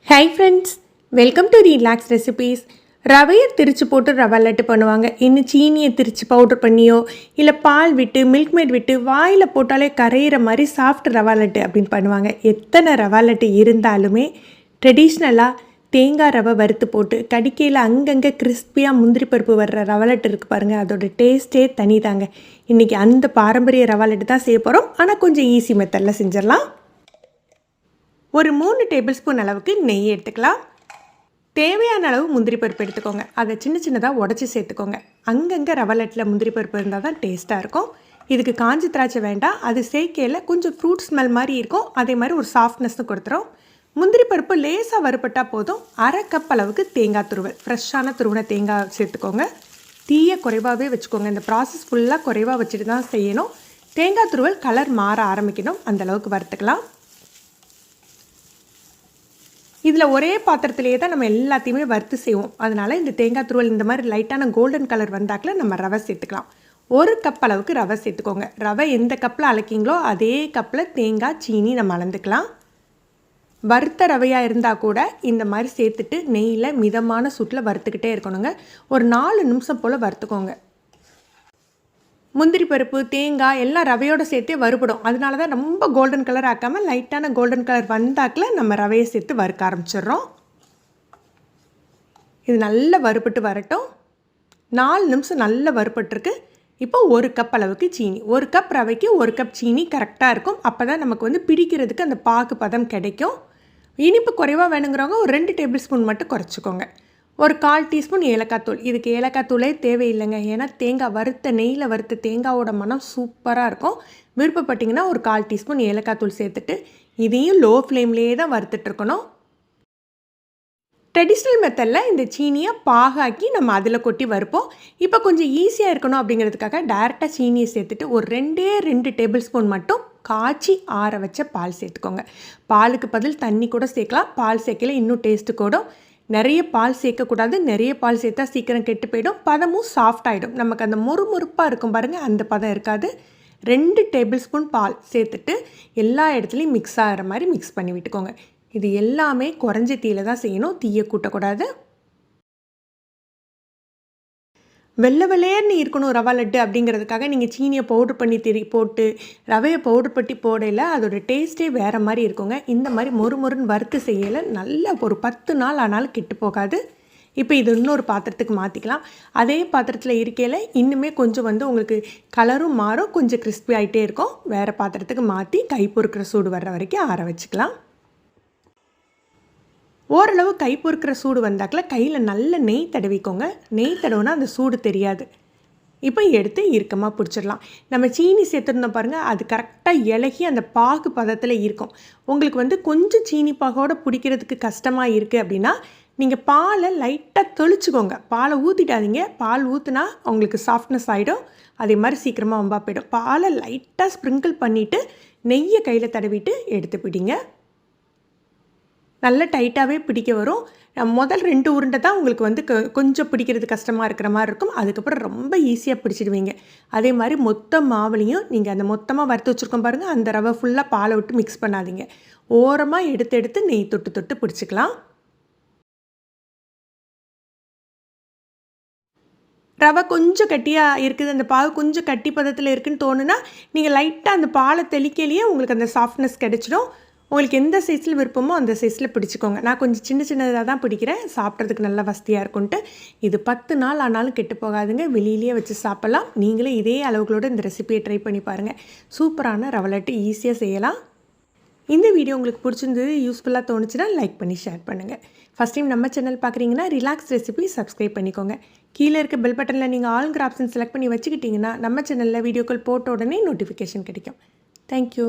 Hi friends, welcome to relax recipes. ரவையை திரிச்சு போட்டு ரவை லட்டு பண்ணுவாங்க. இன்னும் சீனியை திரிச்சு பவுடர் பண்ணியோ இல்லை பால் விட்டு மில்க் மேட் விட்டு வாயில் போட்டாலே கரையிற மாதிரி சாஃப்ட் ரவா லட்டு அப்படின்னு பண்ணுவாங்க. எத்தனை ரவா லட்டு இருந்தாலுமே ட்ரெடிஷ்னலாக தேங்காய் ரவை வறுத்து போட்டு கடிக்கையில் அங்கங்கே கிறிஸ்பியாக முந்திரி பருப்பு வர்ற ரவா லட்டு இருக்குது பாருங்கள், அதோட டேஸ்ட்டே தனி தாங்க. இன்றைக்கி அந்த பாரம்பரிய ரவா லட்டு தான் செய்ய போகிறோம். ஆனால் கொஞ்சம் ஈஸி மெத்தடில் செஞ்சிடலாம். ஒரு 3 டேபிள் ஸ்பூன் அளவுக்கு நெய் எடுத்துக்கலாம். தேவையான அளவு முந்திரி பருப்பு எடுத்துக்கோங்க. அதை சின்ன சின்னதாக உடச்சி சேர்த்துக்கோங்க. அங்கங்கே ரவை லட்டில் முந்திரி பருப்பு இருந்தால் தான் டேஸ்ட்டாக இருக்கும். இதுக்கு காஞ்சி திராட்சை வேண்டாம். அது சேர்க்கையில் கொஞ்சம் ஃப்ரூட் ஸ்மெல் மாதிரி இருக்கும். அதே மாதிரி ஒரு சாஃப்ட்னஸ்ஸும் கொடுத்துரும். முந்திரி பருப்பு லேசாக வறுபட்டால் போதும். 1/2 கப் அளவுக்கு தேங்காய் துருவல், ஃப்ரெஷ்ஷான துருவன தேங்காய் சேர்த்துக்கோங்க. தீயை குறைவாகவே வச்சுக்கோங்க. இந்த ப்ராசஸ் ஃபுல்லாக குறைவாக வச்சுட்டு தான் செய்யணும். தேங்காய் துருவல் கலர் மாற ஆரம்பிக்கணும், அந்தளவுக்கு வறுத்துக்கலாம். இதில் ஒரே பாத்திரத்திலேயே தான் நம்ம எல்லாத்தையுமே வறுத்து செய்வோம். அதனால் இந்த தேங்காய் துருவல் இந்த மாதிரி லைட்டான கோல்டன் கலர் வந்தாக்கில் நம்ம ரவை சேர்த்துக்கலாம். 1 கப் அளவுக்கு ரவை சேர்த்துக்கோங்க. ரவை எந்த கப்பில் அழைக்கிங்களோ அதே கப்பில் தேங்காய் சீனி நம்ம அளந்துக்கலாம். வறுத்த ரவையாக இருந்தால் கூட இந்த மாதிரி சேர்த்துட்டு நெய்யில் மிதமான சூட்டில் வறுத்துக்கிட்டே இருக்கணுங்க. ஒரு 4 நிமிஷம் போல் வறுத்துக்கோங்க. முந்திரி பருப்பு தேங்காய் எல்லாம் ரவையோடு சேர்த்தே வறுபடும். அதனால தான் ரொம்ப கோல்டன் கலர் ஆக்காமல் லைட்டான கோல்டன் கலர் வந்தாக்கில் நம்ம ரவையை சேர்த்து வறுக்க ஆரம்பிச்சிடுறோம். இது நல்லா வறுபட்டு வரட்டும். 4 நிமிஷம் நல்லா வறுபட்டுருக்கு. இப்போ 1 கப் அளவுக்கு சீனி, 1 கப் ரவைக்கு 1 கப் சீனி கரெக்டாக இருக்கும். அப்போ தான் நமக்கு பிடிக்கிறதுக்கு அந்த பாகு பதம் கிடைக்கும். இனிப்பு குறைவாக வேணுங்கிறவங்க ஒரு 2 டேபிள் ஸ்பூன் மட்டும் குறைச்சிக்கோங்க. ஒரு 1/4 டீஸ்பூன் ஏலக்காய் தூள். இதுக்கு ஏலக்காய் தூளே தேவையில்லைங்க. ஏன்னா தேங்காய் வறுத்த நெய்யில் வறுத்த தேங்காயோட மனம் சூப்பராக இருக்கும். விருப்பப்பட்டிங்கன்னா ஒரு 1/4 டீஸ்பூன் ஏலக்காய் தூள் சேர்த்துட்டு இதையும் லோ ஃப்ளேம்லேயே தான் வறுத்துட்ருக்கணும். ட்ரெடிஷ்னல் மெத்தடில் இந்த சீனியை பாகாக்கி நம்ம அதில் கொட்டி வறுப்போம். இப்போ கொஞ்சம் ஈஸியாக இருக்கணும் அப்படிங்கிறதுக்காக டேரெக்டாக சீனியை சேர்த்துட்டு ஒரு 2 டேபிள் ஸ்பூன் மட்டும் காய்ச்சி ஆற வச்ச பால் சேர்த்துக்கோங்க. பாலுக்கு பதில் தண்ணி கூட சேர்க்கலாம். பால் சேர்க்கல இன்னும் டேஸ்ட்டு கூடும். நிறைய பால் சேர்க்கக்கூடாது. நிறைய பால் சேர்த்தா சீக்கிரம் கெட்டு போயிடும். பதமும் சாஃப்ட் ஆகிடும். நமக்கு அந்த மொறுமொறுப்பாக இருக்கும் பாருங்கள், அந்த பதம் இருக்காது. 2 டேபிள் ஸ்பூன் பால் சேர்த்துட்டு எல்லா இடத்துலையும் மிக்ஸ் ஆகிற மாதிரி மிக்ஸ் பண்ணி விட்டுக்கோங்க. இது எல்லாமே குறைஞ்ச தீயில் தான் செய்யணும். தீயை கூட்டக்கூடாது. வெள்ளை வெள்ளையர்னு இருக்கணும் ரவா லட்டு அப்படிங்கிறதுக்காக நீங்கள் சீனியை பவுட்ரு பண்ணி போட்டு ரவையை பவுட்ரு பண்ணி போடையில் அதோட டேஸ்ட்டே வேறு மாதிரி இருக்குங்க. இந்த மாதிரி மொறுன்னு வறுத்து செய்யலை நல்லா ஒரு 10 நாள் ஆனாலும் கெட்டு போகாது. இப்போ இது இன்னொரு பாத்திரத்துக்கு மாற்றிக்கலாம். அதே பாத்திரத்தில் இருக்கையில் இன்னுமே கொஞ்சம் உங்களுக்கு கலரும் மாறும், கொஞ்சம் கிறிஸ்பி ஆகிட்டே இருக்கும். வேறு பாத்திரத்துக்கு மாற்றி கை பொறுக்கிற சூடு வர்ற வரைக்கும் ஆற வச்சுக்கலாம். ஓரளவு கை பொறுக்கிற சூடு வந்தாக்கில் கையில் நல்ல நெய் தடவிக்கோங்க. நெய் தடவுனா அந்த சூடு தெரியாது. இப்போ எடுத்து இறுக்கமாக பிடிச்சிடலாம். நம்ம சீனி சேர்த்துருந்தோம் பாருங்கள், அது கரெக்டாக இலகி அந்த பாகு பதத்தில் இருக்கும். உங்களுக்கு கொஞ்சம் சீனி பாகோடு பிடிக்கிறதுக்கு கஷ்டமாக இருக்குது அப்படின்னா நீங்கள் பாலை லைட்டாக தெளிச்சுக்கோங்க. பாலை ஊற்றிட்டாதீங்க. பால் ஊற்றுனா உங்களுக்கு சாஃப்ட்னஸ் ஆகிடும். அதே மாதிரி சீக்கிரமாக வம்பா போயிடும். பாலை லைட்டாக ஸ்ப்ரிங்கிள் பண்ணிவிட்டு நெய்யை கையில் தடவிட்டு எடுத்து பிடிங்க. நல்லா டைட்டாகவே பிடிக்க வரும். முதல் 2 உருண்டை தான் உங்களுக்கு கொஞ்சம் பிடிக்கிறது கஷ்டமாக இருக்கிற மாதிரி இருக்கும். அதுக்கப்புறம் ரொம்ப ஈஸியாக பிடிச்சிடுவீங்க. அதே மாதிரி மொத்த மாவுலையும் நீங்கள் அந்த மொத்தமாக வறுத்து வச்சுருக்கோம் பாருங்கள், அந்த ரவை ஃபுல்லாக பாலை விட்டு மிக்ஸ் பண்ணாதீங்க. ஓரமாக எடுத்து நெய் தொட்டு பிடிச்சிக்கலாம். ரவை கொஞ்சம் கட்டியாக இருக்குது, அந்த பால் கொஞ்சம் கட்டி பதத்தில் இருக்குதுன்னு தோணுனா நீங்கள் லைட்டாக அந்த பாலை தெளிக்கையிலேயே உங்களுக்கு அந்த சாஃப்ட்னஸ் கிடைச்சிடும். உங்களுக்கு எந்த சைஸில் விருப்பமோ அந்த சைஸில் பிடிச்சிக்கோங்க. நான் கொஞ்சம் சின்னதாக தான் பிடிக்கிறேன், சாப்பிட்றதுக்கு நல்லா வசதியாக இருக்கும்ன்ட்டு. இது 10 நாள் ஆனாலும் கெட்டு போகாதுங்க. வெளியிலேயே வச்சு சாப்பிட்லாம். நீங்களே இதே அளவுகளோடு இந்த ரெசிபியை ட்ரை பண்ணி பாருங்கள். சூப்பரான ரவை லட்டு ஈஸியாக செய்யலாம். இந்த வீடியோ உங்களுக்கு பிடிச்சிருந்தது, யூஸ்ஃபுல்லாக தோணுச்சுன்னா லைக் பண்ணி ஷேர் பண்ணுங்கள். ஃபஸ்ட் டைம் நம்ம சேனல் பார்க்குறீங்கன்னா ரிலாக்ஸ் ரெசிபி சப்ஸ்கிரைப் பண்ணிக்கோங்க. கீழே இருக்க பெல் பட்டனில் நீங்கள் ஆல்ங்கிற ஆப்ஷன் செலக்ட் பண்ணி வச்சுக்கிட்டிங்கன்னா நம்ம சேனலில் வீடியோக்கள் போட்ட உடனே நோட்டிஃபிகேஷன் கிடைக்கும். தேங்க்யூ.